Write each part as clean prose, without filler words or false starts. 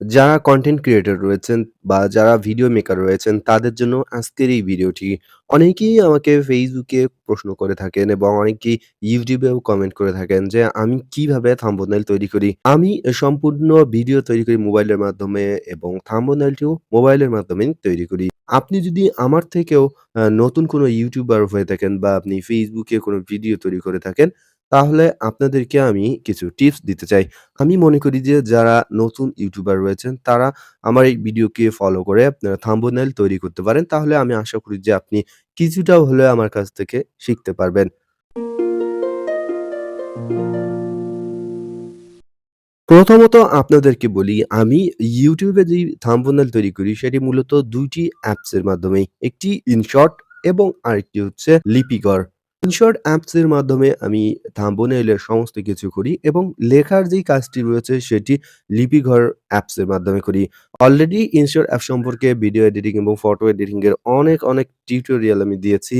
যারা content creator রয়েছেন বা যারা ভিডিও মেকার রয়েছেন তাদের জন্য আজকের এই ভিডিওটি। অনেকেই আমাকে Facebook এ প্রশ্ন করে থাকেন এবং অনেকেই YouTube এও কমেন্ট করে থাকেন যে আমি কিভাবে থাম্বনেইল তৈরি করি? আমি সম্পূর্ণ ভিডিও তৈরি করি মোবাইলের মাধ্যমে এবং থাম্বনেইলটিও মোবাইলের মাধ্যমেই তৈরি করি। আপনি যদি আমার থেকেও নতুন কোনো ইউটিউবার হয়ে থাকেন বা আপনি Facebook এ কোনো ভিডিও তৈরি করে থাকেন, তাহলে আপনাদেরকে আমি কিছু টিপস দিতে চাই। আমি মনে করি যে যারা নতুন ইউটিউবার রয়েছেন তারা আমার এই ভিডিওকে ফলো করে আপনারা থাম্বনেইল তৈরি করতে পারেন। তাহলে আমি আশা করি যে আপনি কিছুটা হলেও আমার কাছ থেকে শিখতে পারবেন। প্রথমত আপনাদেরকে বলি, আমি YouTube এ যেই থাম্বনেইল তৈরি করি সেটি মূলত ২ টি অ্যাপসের মাধ্যমেই। একটি ইনশর্ট এবং আরেকটি হচ্ছে লিপিকর। ইনশর্ট অ্যাপসের মাধ্যমে আমি থাম্বনেইলের সমস্ত কিছু করি এবং লেখার যেই কাজটি রয়েছে সেটি লিপিঘর অ্যাপসের মাধ্যমে করি। অলরেডি ইনশর্ট অ্যাপ সম্পর্কে ভিডিও এডিটিং এবং ফটো এডিটিং এর অনেক টিউটোরিয়াল আমি দিয়েছি।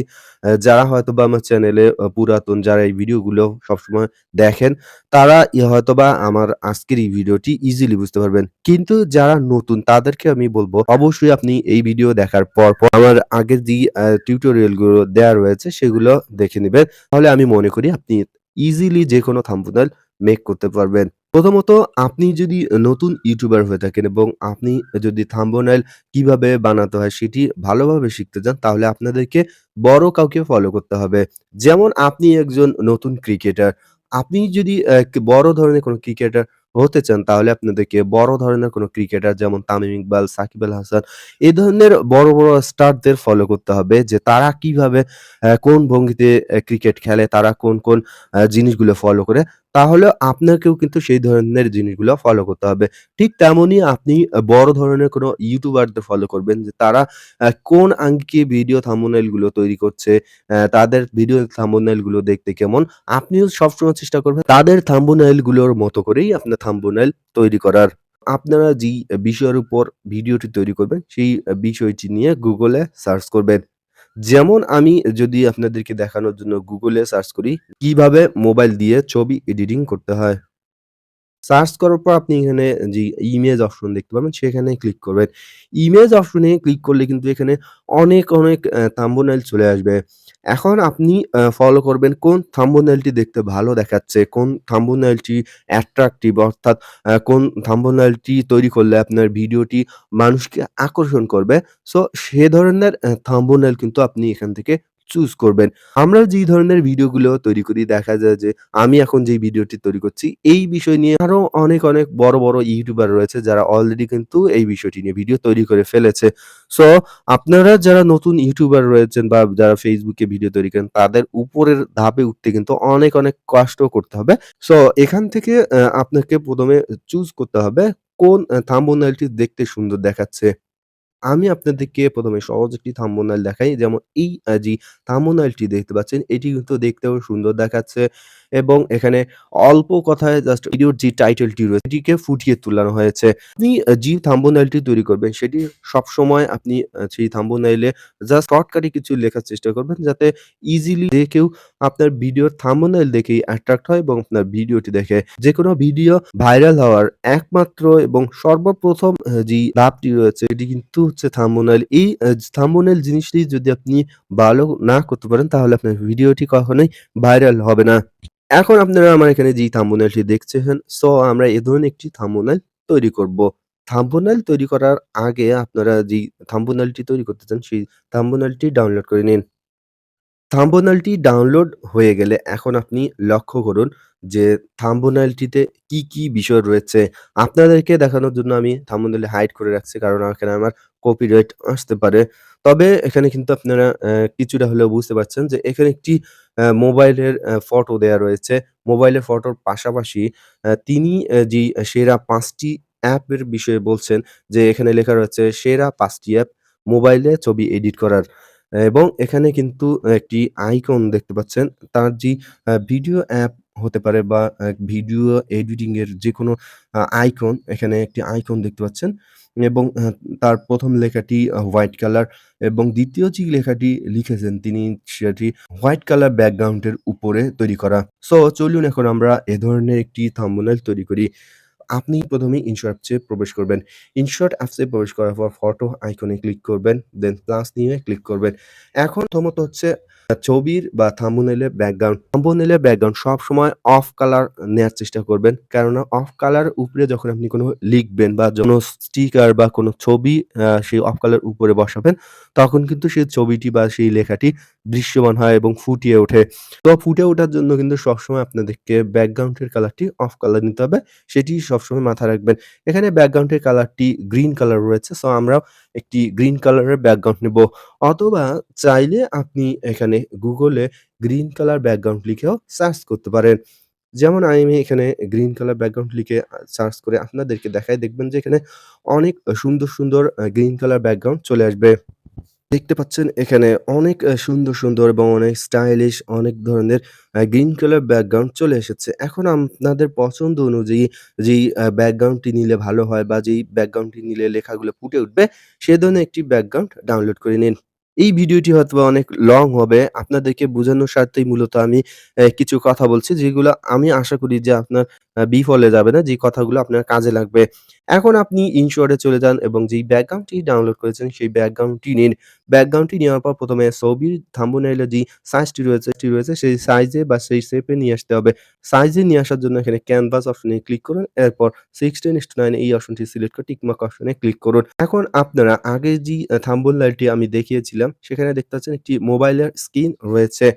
যারা হয়তোবা আমার চ্যানেলে পুরাতন যারা এই ভিডিওগুলো সবসময় দেখেন তারা হয়তোবা আমার আজকের এই ভিডিওটি ইজিলি বুঝতে পারবেন। কিন্তু যারা নতুন তাদেরকে আমি বলব, অবশ্যই আপনি এই ভিডিও দেখার পর আমার আগের যেই টিউটোরিয়াল গুলো দেয়া রয়েছে সেগুলো দেখে নিবেন। তাহলে আমি মনে করি আপনি ইজিলি যেকোনো থাম্বনেইল মেক করতে পারবেন। প্রথমত আপনি যদি নতুন ইউটিউবার হয়ে থাকেন এবং আপনি যদি থাম্বনেইল কিভাবে বানাতে হয় সেটি ভালোভাবে শিখতে চান, তাহলে আপনাদেরকে বড় কাউকে ফলো করতে হবে। যেমন আপনি একজন নতুন ক্রিকেটার। আপনি যদি বড় ধরনের কোনো ক্রিকেটার হতে চান, তাহলে আপনাদেরকে বড় ধরনের কোনো ক্রিকেটার যেমন তামিম ইকবাল, সাকিব আল হাসান এ ধরনের বড় স্টারদের ফলো করতে হবে যে তারা কিভাবে কোন ভঙ্গিতে ক্রিকেট খেলে, তারা কোন জিনিসগুলো ফলো করে। তাহলে আপনাকেও কিন্তু সেই ধরনের জিনিসগুলো ফলো করতে হবে। ঠিক তেমনই আপনি বড় ধরনের কোনো ইউটিউবারদের ফলো করবেন যে তারা কোন আঙ্গিকে ভিডিও থাম্বনেইল গুলো তৈরি করছে, তাদের ভিডিও থাম্বনেইল গুলো দেখতে কেমন। আপনিও সবসময় চেষ্টা করবেন তাদের থাম্বনেইল গুলোর মতো করেই আপনার থাম্বনেইল তৈরি করার। আপনারা যেই বিষয়ের উপর ভিডিওটি তৈরি করবেন, সেই বিষয়টি নিয়ে Google এ সার্চ করবেন। যেমন আমি যদি আপনাদেরকে দেখানোর জন্য Google এ সার্চ করি, কিভাবে মোবাইল দিয়ে ছবি এডিটিং করতে হয়। সার্চ করার পর আপনি এখানে যে ইমেজ অপশন দেখতে পাবেন সেখানে ক্লিক করবেন। ইমেজ অপশনে ক্লিক করলে কিন্তু এখানে অনেক থাম্বনেইল চলে আসবে। এখন আপনি ফলো করবেন কোন থাম্বনেইলটি দেখতে ভালো দেখাচ্ছে, কোন থাম্বনেইলটি অ্যাট্রাকটিভ অর্থাৎ কোন থাম্বনেইলটি তৈরি করলে আপনার ভিডিওটি মানুষকে আকর্ষণ করবে। সো সে ধরনের থাম্বনেইল কিন্তু আপনি এখান থেকে চুজ করবেন। আমরা যেই ধরনের ভিডিওগুলো তৈরি করি দেখা যায় যে আমি এখন যেই ভিডিওটি তৈরি করছি, এই বিষয় নিয়ে আরো অনেক বড় ইউটিউবার রয়েছে যারা অলরেডি কিন্তু এই বিষয়টি নিয়ে ভিডিও তৈরি করে ফেলেছে। সো আপনারা যারা নতুন ইউটিউবার রয়েছেন বা যারা Facebook এ ভিডিও তৈরি করেন, তাদের উপরের ধাপে উঠতে কিন্তু অনেক কষ্ট করতে হবে। সো এখান থেকে আপনাকে ১ম এ চুজ করতে হবে কোন থাম্বনেইলটি দেখতে সুন্দর দেখাচ্ছে। আমি আপনাদেরকে ১ম এ সহজ একটি থাম্বনেইল দেখাই। যেমন এই যে থাম্বনেইলটি দেখতে পাচ্ছেন, এটি কিন্তু দেখতেও সুন্দর দেখাচ্ছে এবং এখানে অল্প কথায় জাস্ট ভিডিওর যে টাইটেলটি রয়েছে, এটিকে ফুটিয়ে তুলানো হয়েছে। আপনি যে থাম্বনেইলটি তৈরি করবেন, সেটি সবসময় আপনি সেই থাম্বনেইলে জাস্ট শর্টকাটে কিছু লেখার চেষ্টা করবেন, যাতে ইজিলি যে কেউ আপনার ভিডিওর থাম্বনেইল দেখেই অ্যাট্রাক্ট হয় এবং আপনার ভিডিওটি দেখে। যেকোনো ভিডিও ভাইরাল হওয়ার একমাত্র এবং সর্বপ্রথম যেই ধাপটি রয়েছে এটি কিন্তু হচ্ছে থাম্বনেইল। এই থাম্বনেইল জিনিসটি যদি আপনি ভালো না করতে পারেন তাহলে আপনার ভিডিওটি কখনোই ভাইরাল হবে না। এখন আপনারা আমার এখানে যেই থাম্বনেইলটি দেখছেন, সো আমরা এ ধরনের একটি থাম্বনেইল তৈরি করব। থাম্বনেইল তৈরি করার আগে আপনারা যেই থাম্বনেইলটি তৈরি করতে চান সেই থাম্বনেইলটি ডাউনলোড করে নিন। থাম্বনেইলটি ডাউনলোড হয়ে গেলে এখন আপনি লক্ষ্য করুন যে থাম্বনেইলটিতে কি বিষয় রয়েছে। আপনাদেরকে দেখানোর জন্য আমি থাম্বনেইল হাইড করে রাখছি। কারণ এখানে আমার কপিরাইট আসতে পারে। তবে এখানে কিন্তু আপনারা কিছুটা হলেও বুঝতে পারছেন যে এখানে একটি মোবাইলের ফটো দেয়া রয়েছে। মোবাইলের ফটোর পাশাপাশি তিনি যেই সেরা ৫ টি অ্যাপের বিষয়ে বলছেন যে এখানে লেখা রয়েছে সেরা ৫ টি অ্যাপ মোবাইলে ছবি এডিট করার। এবং এখানে কিন্তু একটি আইকন দেখতে পাচ্ছেন। তার যে ভিডিও অ্যাপ হতে পারে বা ভিডিও এডিটিং এর যেকোনো আইকন, এখানে একটি আইকন দেখতে পাচ্ছেন এবং তার ১ম লেখাটি হোয়াইট কালার এবং ২য় যে লেখাটি লিখেছেন তিনি সেটি হোয়াইট কালার ব্যাকগ্রাউন্ড এর উপরে তৈরি করা। সো চলুন এখন আমরা এ ধরনের একটি থাম্বনেইল তৈরি করি। আপনি ১ম এই ইনশো অ্যাপসে প্রবেশ করবেন। ইনশর্ট অ্যাপসে প্রবেশ করার পর ফটো আইকনে ক্লিক করবেন। দেন প্লাস নিয়ে ক্লিক করবেন। এখন প্রথমত হচ্ছে ছবির বা থাম্বনেইলের ব্যাকগ্রাউন্ড। থাম্বনেইলের ব্যাকগ্রাউন্ড সবসময় অফ কালার নেয়ার চেষ্টা করবেন। কেননা অফ কালার উপরে যখন আপনি কোন লিখবেন বা কোন স্টিকার বা কোন ছবি সেই অফ কালার উপরে বসাবেন, তখন কিন্তু সেই ছবিটি বা সেই লেখাটি দৃশ্যমান হয় এবং ফুটিয়ে ওঠে। তো ফুটে ওঠার জন্য কিন্তু সবসময় আপনাদেরকে ব্যাকগ্রাউন্ডের কালারটি অফ কালার নিতে হবে। সেটি সবসময় মাথায় রাখবেন। এখানে ব্যাকগ্রাউন্ডের কালারটি গ্রিন কালার রয়েছে। সো আমরাও একটি গ্রিন কালারের ব্যাকগ্রাউন্ড নেব। অথবা চাইলে আপনি এখানে গুগলে গ্রিন কালার ব্যাকগ্রাউন্ড লিখেও সার্চ করতে পারেন। যেমন আমি এখানে গ্রিন কালার ব্যাকগ্রাউন্ড লিখে সার্চ করে আপনাদেরকে দেখাই, দেখবেন যে এখানে অনেক সুন্দর গ্রিন কালার ব্যাকগ্রাউন্ড চলে আসবে। দেখতে পাচ্ছেন এখানে অনেক সুন্দর এবং অনেক স্টাইলিশ অনেক ধরনের গ্রিন কালার ব্যাকগ্রাউন্ড চলে এসেছে। এখন আপনাদের পছন্দ অনুযায়ী যেই ব্যাকগ্রাউন্ডটি নিলে ভালো হয় বা যেই ব্যাকগ্রাউন্ডটি নিলে লেখাগুলো ফুটে উঠবে, সে ধরনের একটি ব্যাকগ্রাউন্ড ডাউনলোড করে নিন। এই ভিডিওটি হয়তোবা অনেক লং হবে। আপনাদেরকে বোঝানোর স্বার্থেই মূলত আমি কিছু কথা বলছি, যেগুলো আমি আশা করি যে আপনার বিফলে যাবে না, যে কথাগুলো আপনার কাজে লাগবে। এখন আপনি ইনশর্ট এ চলে যান এবং যেই ব্যাকগ্রাউন্ডটি ডাউনলোড করেছেন সেই ব্যাকগ্রাউন্ডটি নিন। ব্যাকগ্রাউন্ডটি নেওয়ার পর ১ম এ ছবির থাম্বনেইল এর যে সাইজটি রয়েছে সেই সাইজে বা সেই শেপে নিয়ে আসতে হবে। সাইজে নিয়ে আসার জন্য এখানে ক্যানভাস অপশনে ক্লিক করুন। এরপর 16:9 এই অপশনটি সিলেক্ট করে টিক মার্ক অপশনে ক্লিক করুন। এখন আপনারা আগে যে থাম্বনেইলটি আমি দেখিয়েছিলাম, সেখানে দেখতে পাচ্ছেন একটি মোবাইলের স্ক্রিন রয়েছে।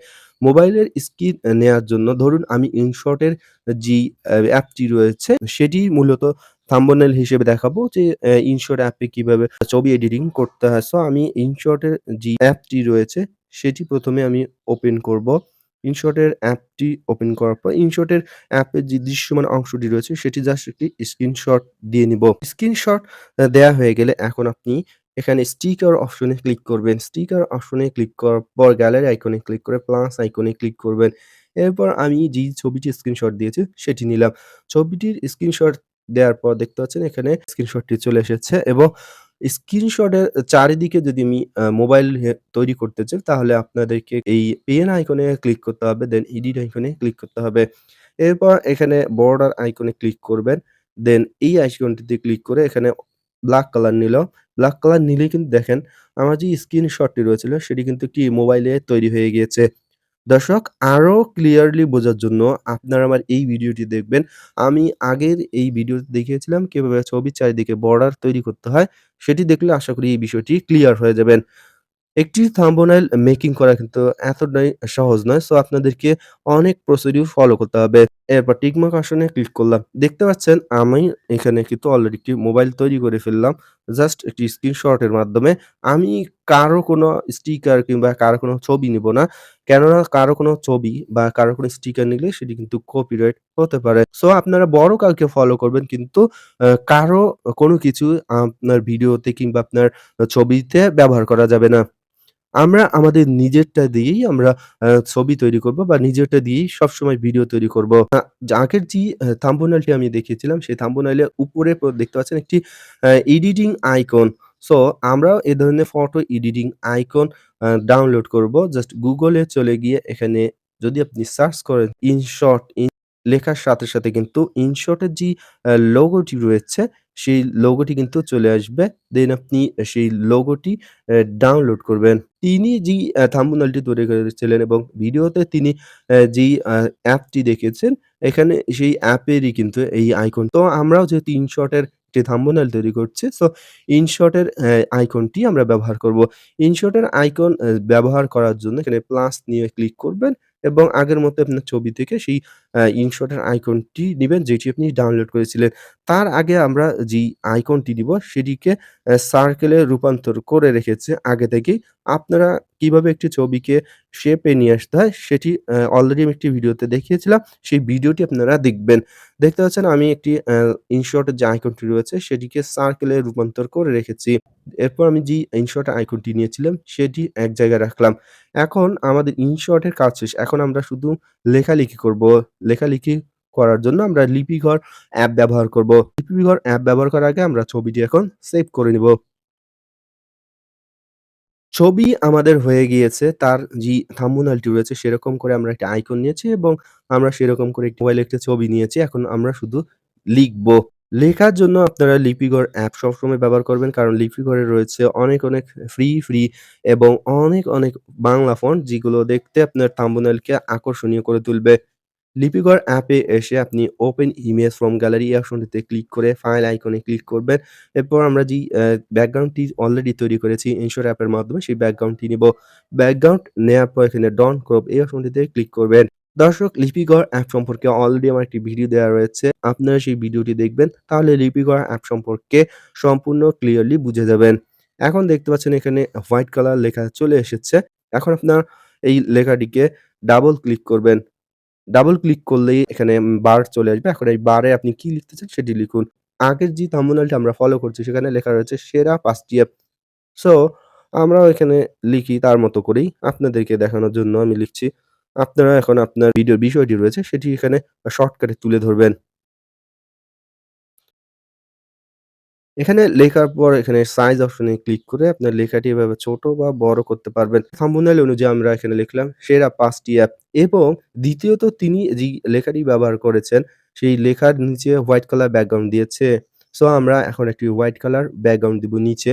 মোবাইলের স্ক্রিন নেয়ার জন্য ধরুন আমি ইনশর্ট এর যে অ্যাপটি রয়েছে সেটি মূলত থাম্বনেইল হিসেবে দেখাবো যে ইনশর্ট অ্যাপে কিভাবে ছবি এডিটিং করতে হয়। সো আমি ইনশর্ট এর যে অ্যাপটি রয়েছে সেটি ১ম এ আমি ওপেন করব। ইনশর্ট এর অ্যাপটি ওপেন করার পর ইনশর্ট এর অ্যাপের যে দৃশ্যমান অংশটি রয়েছে সেটি জাস্ট একটি স্ক্রিনশট দিয়ে নিব। স্ক্রিনশট দেয়া হয়ে গেলে এখন আপনি এখানে স্টিকার অপশনে ক্লিক করবেন। স্টিকার অপশনে ক্লিক করার পর গ্যালারি আইকনে ক্লিক করে প্লাস আইকনে ক্লিক করবেন। এরপর আমি যেই ছবিটির স্ক্রিনশট দিয়েছি সেটি নিলাম। ছবিটির স্ক্রিনশট দেওয়ার পর দেখতে পাচ্ছেন এখানে স্ক্রিনশটটি চলে এসেছে এবং স্ক্রিনশটের চারিদিকে যদি আমি মোবাইল তৈরি করতে চাই, তাহলে আপনাদেরকে এই পেন আইকনে ক্লিক করতে হবে। দেন এডিট আইকনে ক্লিক করতে হবে। এরপর এখানে বর্ডার আইকনে ক্লিক করবেন। দেন এই আইকনটিতে ক্লিক করে এখানে ব্লাক কালার নিলাম। ব্লাক কালার নিলেই কিন্তু দেখেন আমার যে স্ক্রিনশটটি রয়েছিল সেটি কিন্তু কি মোবাইলে তৈরি হয়ে গিয়েছে। দর্শক, আরো ক্লিয়ারলি বোঝার জন্য আপনারা আমার এই ভিডিওটি দেখবেন। আমি আগের এই ভিডিওতে দেখিয়েছিলাম কিভাবে ছবির চারিদিকে বর্ডার তৈরি করতে হয়। সেটি দেখলে আশা করি এই বিষয়টি ক্লিয়ার হয়ে যাবেন। একটি থাম্বনেইল মেকিং করা কিন্তু এতটাই সহজ নয়। সো আপনাদেরকে অনেক প্রসিডিউর ফলো করতে হবে। এরপর টিক মার্ক অপশনে ক্লিক করলাম। দেখতে পাচ্ছেন আমি এখানে কিন্তু অলরেডি একটি মোবাইল তৈরি করে ফেললাম। জাস্ট একটি স্ক্রিনশটের মাধ্যমে। আমি কারো কোনো স্টিকার কিংবা কারো কোনো ছবি নিব না। কেননা কারো কোনো ছবি বা কারো কোনো স্টিকার নিলে সেটি কিন্তু কপিরাইট হতে পারে। সো আপনারা বড় কাউকে ফলো করবেন, কিন্তু কারো কোনো কিছু আপনার ভিডিওতে কিংবা আপনার ছবিতে ব্যবহার করা যাবে না। আমরা আমাদের নিজেরটা দিয়েই আমরা ছবি তৈরি করব বা নিজেরটা দিয়েই সবসময় ভিডিও তৈরি করব। আগের যে থাম্বনেইলটি আমি দেখিয়েছিলাম সেই থাম্বনেইলের উপরে দেখতে পাচ্ছেন একটি এডিটিং আইকন। সো আমরাও এ ধরনের ফটো এডিটিং আইকন ডাউনলোড করব। জাস্ট Google এ চলে গিয়ে এখানে যদি আপনি সার্চ করেন ইনশর্ট লেখার সাথে কিন্তু ইনশর্ট এর যে লোগোটি রয়েছে সেই লোগোটি কিন্তু চলে আসবে। দেন আপনি সেই লোগোটি ডাউনলোড করবেন। তিনি যেই থাম্বনেইলটি তৈরি করেছিলেন এবং ভিডিওতে তিনি যেই অ্যাপটি দেখিয়েছেন, এখানে সেই অ্যাপেরই কিন্তু এই আইকন। তো আমরাও যেহেতু ইনশর্ট এর একটি থাম্বনেইল তৈরি করছি, সো ইনশর্ট এর আইকনটি আমরা ব্যবহার করব। ইনশর্ট এর আইকন ব্যবহার করার জন্য এখানে প্লাস নিয়ে ক্লিক করবেন এবং আগের মতো আপনার ছবি থেকে সেই ইনশর্ট এর আইকনটি নিবেন যেটি আপনি ডাউনলোড করেছিলেন। তার আগে আমরা যেই আইকনটি নিব সেটিকে সার্কেলে রূপান্তর করে রেখেছি আগে থেকেই। আপনারা কিভাবে একটি ছবিকে শেপে নিয়ে আসতে হয় সেটি অলরেডি আমি একটি ভিডিওতে দেখিয়েছিলাম। সেই ভিডিওটি আপনারা দেখবেন। দেখতে পাচ্ছেন আমি একটি ইনশর্ট এর যে আইকনটি রয়েছে সেটিকে সার্কেলে রূপান্তর করে রেখেছি। এরপর আমি যেই ইনশর্ট আইকনটি নিয়েছিলাম সেটি এক জায়গায় রাখলাম। এখন আমাদের ইনশর্ট এর কাজ শেষ। এখন আমরা শুধু লেখালেখি করব। লেখালেখি করার জন্য আমরা লিপিঘর অ্যাপ ব্যবহার করব। লিপিঘর অ্যাপ ব্যবহার করার আগে আমরা ছবিটি এখন সেভ করে নিব। ছবি আমাদের হয়ে গিয়েছে। তার যে থাম্বনেইলটি রয়েছে সেরকম করে আমরা একটা আইকন নিয়েছি এবং আমরা সেরকম করে মোবাইলে একটা ছবি নিয়েছি। এখন আমরা শুধু লিখব। লেখার জন্য আপনারা লিপিকর অ্যাপ সবসময় ব্যবহার করবেন। কারণ লিপিকরে রয়েছে অনেক ফ্রি এবং অনেক বাংলা ফন্ট যেগুলো দেখতে আপনার থাম্বনেইলকে আকর্ষণীয় করে তুলবে। লিপিকর অ্যাপে এসে আপনি ওপেন ইমেজ ফ্রম গ্যালারি এই অপশনটিতে ক্লিক করে ফাইল আইকনে ক্লিক করবেন। এরপর আমরা যেই ব্যাকগ্রাউন্ডটি অলরেডি তৈরি করেছি ইনশট অ্যাপের মাধ্যমে সেই ব্যাকগ্রাউন্ডটি নিবো। ব্যাকগ্রাউন্ড নেয়ার পর এখানে ডন ক্রপ এই অপশনটিতে ক্লিক করবেন। দর্শক লিপিকর অ্যাপ সম্পর্কে অলরেডি আমার একটি ভিডিও দেওয়া রয়েছে। আপনারা সেই ভিডিওটি দেখবেন। তাহলে লিপিকর অ্যাপ সম্পর্কে সম্পূর্ণ ক্লিয়ারলি বুঝে যাবেন। এখন দেখতে পাচ্ছেন এখানে হোয়াইট কালার লেখা চলে এসেছে। এখন আপনার এই লেখাটিকে ডাবল ক্লিক করবেন। ডাবল ক্লিক করলেই এখানে বার চলে আসবে। এখন এই বারে আপনি কি লিখতে চান সেটি লিখুন। আগের যে থাম্বনেইলটা আমরা ফলো করছি সেখানে লেখা রয়েছে সেরা ৫ টি অ্যাপ। সো আমরাও এখানে লিখি তার মতো করেই আপনাদেরকে দেখানোর জন্য আমি লিখছি। আপনারা এখন আপনার ভিডিওর বিষয়টি রয়েছে সেটি এখানে শর্টকাটে তুলে ধরবেন। এখানে লেখার পর এখানে সাইজ অপশনে ক্লিক করে আপনার লেখাটি এভাবে ছোট বা বড় করতে পারবেন। থাম্বনেইল অনুযায়ী আমরা এখানে লিখলাম সেরা ৫ টি অ্যাপ এবং দ্বিতীয়ত তিনি যেই লেখাটি ব্যবহার করেছেন, সেই লেখার নিচে হোয়াইট কালার ব্যাকগ্রাউন্ড দিয়েছে। সো আমরা এখন একটি হোয়াইট কালার ব্যাকগ্রাউন্ড দিব নিচে।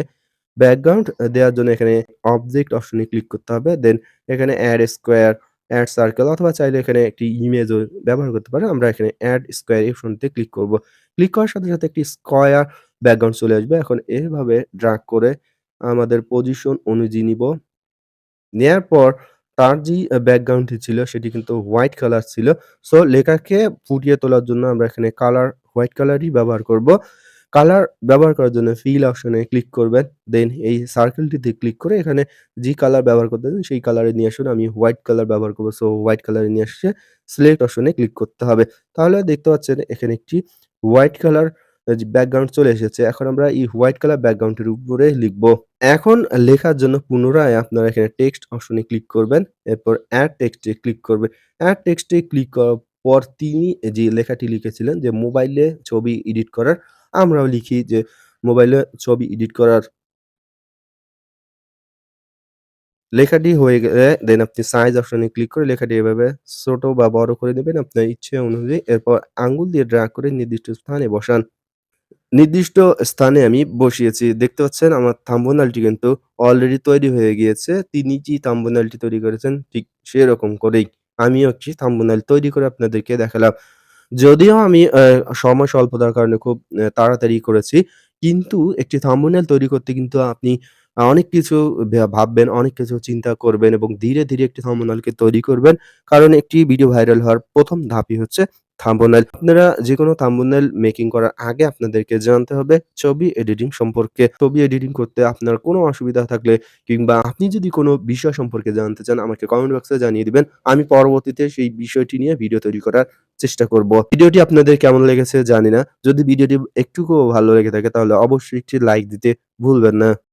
ব্যাকগ্রাউন্ড দেওয়ার জন্য এখানে অবজেক্ট অপশনে ক্লিক করতে হবে। দেন এখানে এড স্কোয়ার, এড সার্কেল অথবা চাইলে এখানে একটি ইমেজও ব্যবহার করতে পারেন। আমরা এখানে এড স্কোয়ার এই অপশনটিতে ক্লিক করব। ক্লিক করার সাথে একটি স্কয়ার ব্যাকগ্রাউন্ড চলে আসবে। এখন এভাবে ড্রাগ করে আমাদের পজিশন অনুযায়ী নিবো। নেয়ার পর তার যেই ব্যাকগ্রাউন্ডটি ছিল সেটি কিন্তু হোয়াইট কালার ছিল। সো লেখাকে ফুটিয়ে তোলার জন্য আমরা এখানে কালার হোয়াইট কালারই ব্যবহার করব। কালার ব্যবহার করার জন্য ফিল অপশনে ক্লিক করবেন। দেন এই সার্কেলটিতে ক্লিক করে এখানে যে কালার ব্যবহার করতেছেন সেই কালারে নিয়ে আসুন। আমি হোয়াইট কালার ব্যবহার করব। সো হোয়াইট কালারে নিয়ে এসে সিলেক্ট অপশনে ক্লিক করতে হবে। তাহলে দেখতে পাচ্ছেন এখানে একটি হোয়াইট কালার যে ব্যাকগ্রাউন্ড চলে এসেছে। এখন আমরা এই হোয়াইট কালার ব্যাকগ্রাউন্ডটির উপরে লিখব। এখন লেখার জন্য পুনরায় আপনারা এখানে টেক্সট অপশনে ক্লিক করবেন। এরপর এড টেক্সট এ ক্লিক করবেন। এড টেক্সট এ ক্লিক করার পর তিনি যে লেখাটি লিখেছিলেন যে মোবাইলে ছবি এডিট করার, আমরাও লিখি যে মোবাইলে ছবি এডিট করার। লেখাটি হয়ে গেলে দেন আপনি সাইজ অপশনে ক্লিক করে লেখাটি এভাবে ছোট বা বড় করে নিবেন আপনার ইচ্ছে অনুযায়ী। এরপর আঙ্গুল দিয়ে ড্র্যাগ করে নির্দিষ্ট স্থানে বসান। নির্দিষ্ট স্থানে আমি বসিয়েছি। দেখতে পাচ্ছেন আমার থাম্বনেইলটি কিন্তু অলরেডি তৈরি হয়ে গিয়েছে। তিনি যে থাম্বনেইলটি তৈরি করেছেন ঠিক সেরকম করেই আমিও একটি থাম্বনেইল তৈরি করে আপনাদেরকে দেখালাম। যদিও আমি সময় স্বল্পতার কারণে খুব তাড়াতাড়ি করেছি। কিন্তু একটি থাম্বনেইল তৈরি করতে কিন্তু আপনি অনেক কিছু ভাববেন, অনেক কিছু চিন্তা করবেন এবং ধীরে একটি থাম্বনেইলকে তৈরি করবেন। কারণ একটি ভিডিও ভাইরাল হওয়ার ১ম ধাপই হচ্ছে থাম্বনেইল। আপনারা যেকোনো থাম্বনেইল মেকিং করার আগে আপনাদেরকে জানতে হবে ছবি এডিটিং সম্পর্কে। ছবি এডিটিং করতে আপনার কোনো অসুবিধা থাকলে কিংবা আপনি যদি কোনো বিষয় সম্পর্কে জানতে চান আমাকে কমেন্ট বক্সে জানিয়ে দিবেন। আমি পরবর্তীতে সেই বিষয়টি নিয়ে ভিডিও তৈরি করার চেষ্টা করব। ভিডিওটি আপনাদের কেমন লেগেছে জানি না। যদি ভিডিওটি একটুকুও ভালো লেগে থাকে তাহলে অবশ্যই একটি লাইক দিতে ভুলবেন না।